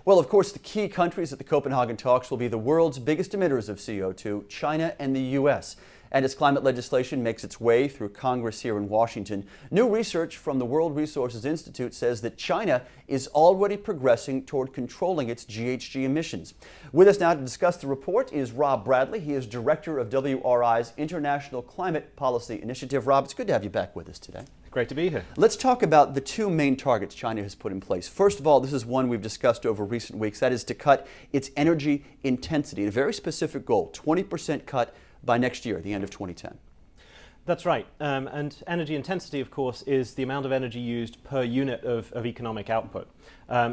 Well, of course, the key countries at the Copenhagen talks will be the world's biggest emitters of CO2, China and the U.S. And as climate legislation makes its way through Congress here in Washington, new research from the World Resources Institute says that China is already progressing toward controlling its GHG emissions. With us now to discuss the report is Rob Bradley. He is director of WRI's International Climate Policy Initiative. Rob, it's good to have you back with us today. Great to be here. Let's talk about the two main targets China has put in place. First of all, this is one we've discussed over recent weeks. That is to cut its energy intensity, a very specific goal, 20% cut by next year, the end of 2010. That's right. And energy intensity, of course, is the amount of energy used per unit of economic output.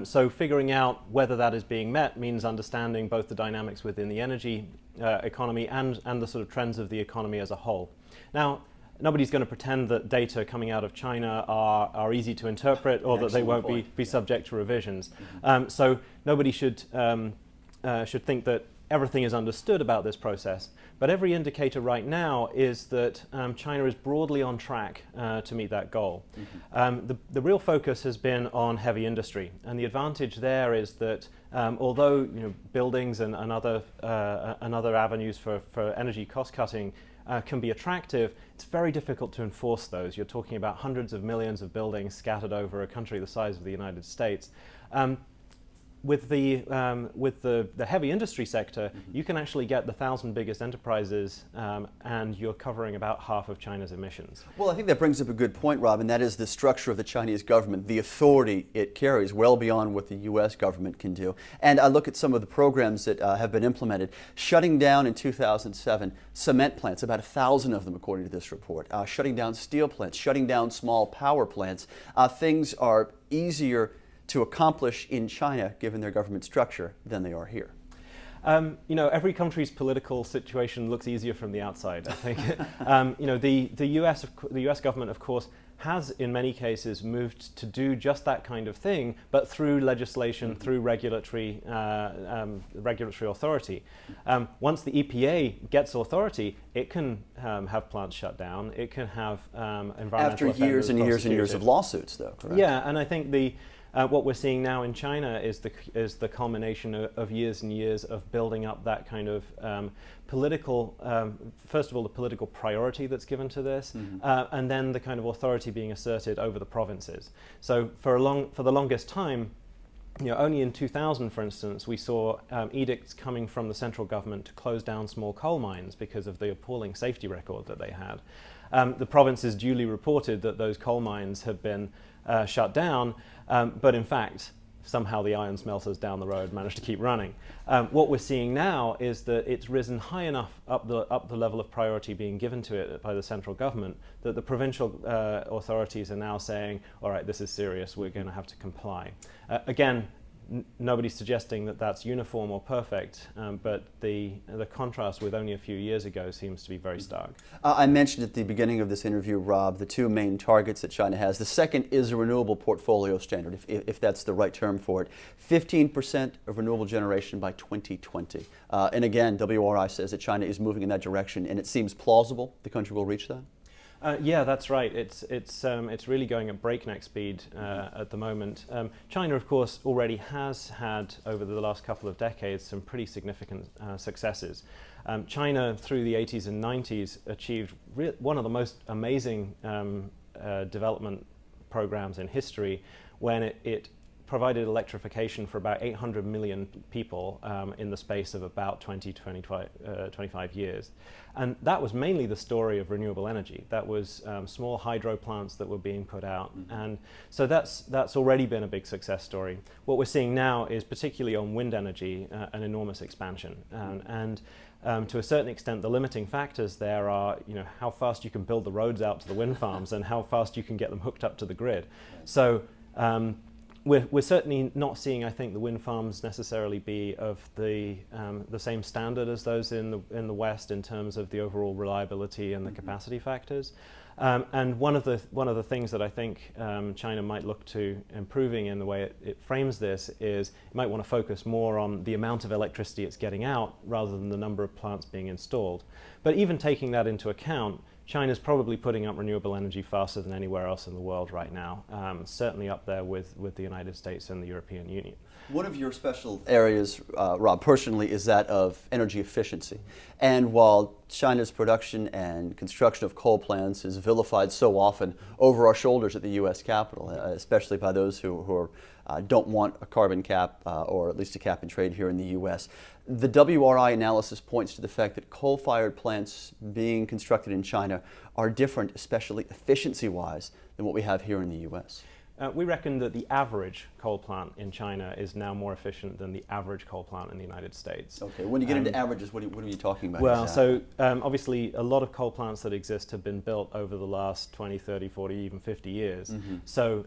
So figuring out whether that is being met means understanding both the dynamics within the energy economy and the sort of trends of the economy as a whole. Now, nobody's going to pretend that data coming out of China are easy to interpret or that they won't be subject to revisions. So nobody should think that everything is understood about this process. But every indicator right now is that China is broadly on track to meet that goal. The real focus has been on heavy industry. And the advantage there is that although buildings and other avenues for energy cost cutting can be attractive, it's very difficult to enforce those. You're talking about hundreds of millions of buildings scattered over a country the size of the United States. With the heavy industry sector, you can actually get the 1,000 biggest enterprises and you're covering about half of China's emissions. Well, I think that brings up a good point, Rob, and that is the structure of the Chinese government, the authority it carries well beyond what the U.S. government can do. And I look at some of the programs that have been implemented, shutting down in 2007 cement plants, about 1,000 of them according to this report, shutting down steel plants, shutting down small power plants. Things are easier to accomplish in China, given their government structure, than they are here. Every country's political situation looks easier from the outside, I think. The US government, of course, has in many cases moved to do just that kind of thing, but through legislation, through regulatory authority. Once the EPA gets authority, it can have plants shut down. It can have environmental after years and years and years of lawsuits, though. Correct? Yeah, and I think what we're seeing now in China is the culmination of years and years of building up that kind of political, first of all, the political priority that's given to this, and then the kind of authority being asserted over the provinces. So for the longest time, only in 2000, for instance, we saw edicts coming from the central government to close down small coal mines because of the appalling safety record that they had. The provinces duly reported that those coal mines had been shut down, but in fact, somehow the iron smelters down the road managed to keep running. What we're seeing now is that it's risen high enough up the level of priority being given to it by the central government that the provincial authorities are now saying, all right, this is serious, we're going to have to comply. Again, nobody's suggesting that that's uniform or perfect, but the contrast with only a few years ago seems to be very stark. I mentioned at the beginning of this interview, Rob, the two main targets that China has. The second is a renewable portfolio standard, if that's the right term for it. 15% of renewable generation by 2020. And again, WRI says that China is moving in that direction, and it seems plausible the country will reach that? Yeah, that's right. It's really going at breakneck speed at the moment. China, of course, already has had, over the last couple of decades, some pretty significant successes. China, through the 80s and 90s, achieved one of the most amazing development programs in history when it provided electrification for about 800 million people in the space of about 25 years. And that was mainly the story of renewable energy. That was small hydro plants that were being put out. And so that's already been a big success story. What we're seeing now is, particularly on wind energy, an enormous expansion. And to a certain extent, the limiting factors there are, how fast you can build the roads out to the wind farms and how fast you can get them hooked up to the grid. So we're certainly not seeing, I think, the wind farms necessarily be of the same standard as those in the West in terms of the overall reliability and the capacity factors. And one of the things that I think China might look to improving in the way it frames this is it might want to focus more on the amount of electricity it's getting out rather than the number of plants being installed. But even taking that into account, China's probably putting up renewable energy faster than anywhere else in the world right now, certainly up there with the United States and the European Union. One of your special areas, Rob, personally, is that of energy efficiency. And while China's production and construction of coal plants is vilified so often over our shoulders at the U.S. Capitol, especially by those who don't want a carbon cap or at least a cap and trade here in the U.S., the WRI analysis points to the fact that coal-fired plants being constructed in China are different, especially efficiency-wise, than what we have here in the U.S. We reckon that the average coal plant in China is now more efficient than the average coal plant in the United States. Okay, when you get into averages, what are you talking about? Well, exactly? so obviously a lot of coal plants that exist have been built over the last 20, 30, 40, even 50 years. Mm-hmm. So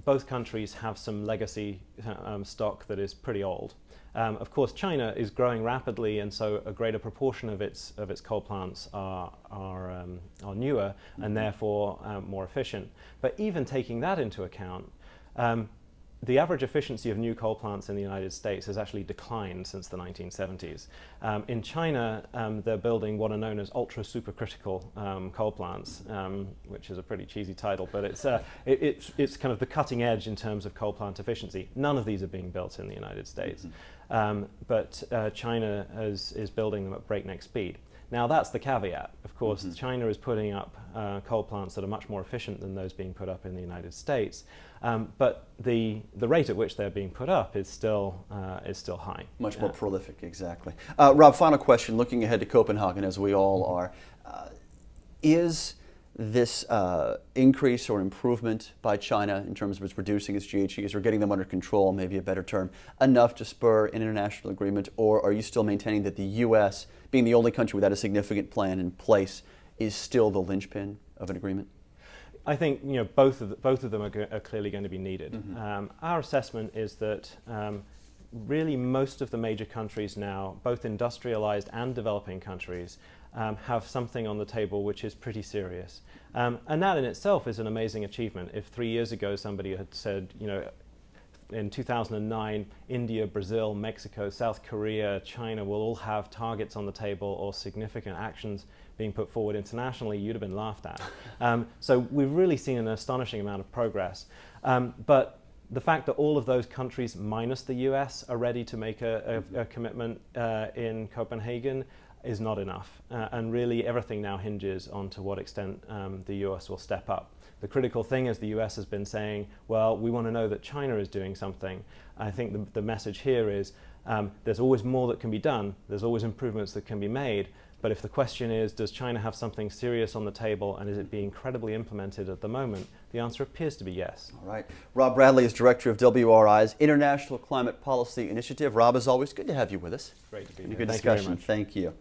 both countries have some legacy stock that is pretty old. Of course, China is growing rapidly, and so a greater proportion of its coal plants are newer and therefore more efficient. But even taking that into account, the average efficiency of new coal plants in the United States has actually declined since the 1970s. In China, they're building what are known as ultra-supercritical coal plants, which is a pretty cheesy title, but it's kind of the cutting edge in terms of coal plant efficiency. None of these are being built in the United States, but China is building them at breakneck speed. Now that's the caveat. Of course, China is putting up coal plants that are much more efficient than those being put up in the United States, but the rate at which they're being put up is still high. Much more prolific, exactly. Rob, final question, looking ahead to Copenhagen as we all are, is this increase or improvement by China in terms of its reducing its GHGs or getting them under control, maybe a better term, enough to spur an international agreement, or are you still maintaining that the U.S., being the only country without a significant plan in place, is still the linchpin of an agreement? I think both of them are clearly going to be needed. Mm-hmm. Our assessment is that really most of the major countries now, both industrialized and developing countries, have something on the table which is pretty serious. And that in itself is an amazing achievement. If 3 years ago somebody had said, in 2009, India, Brazil, Mexico, South Korea, China will all have targets on the table or significant actions being put forward internationally, you'd have been laughed at. So we've really seen an astonishing amount of progress. But the fact that all of those countries, minus the US, are ready to make a commitment in Copenhagen is not enough. And really everything now hinges on to what extent the US will step up. The critical thing is the US has been saying, well, we want to know that China is doing something. I think the message here is there's always more that can be done. There's always improvements that can be made. But if the question is, does China have something serious on the table and is it being credibly implemented at the moment, the answer appears to be yes. All right. Rob Bradley is director of WRI's International Climate Policy Initiative. Rob, as always, good to have you with us. Great to be here. here. Good Thank you very discussion. much. Thank you.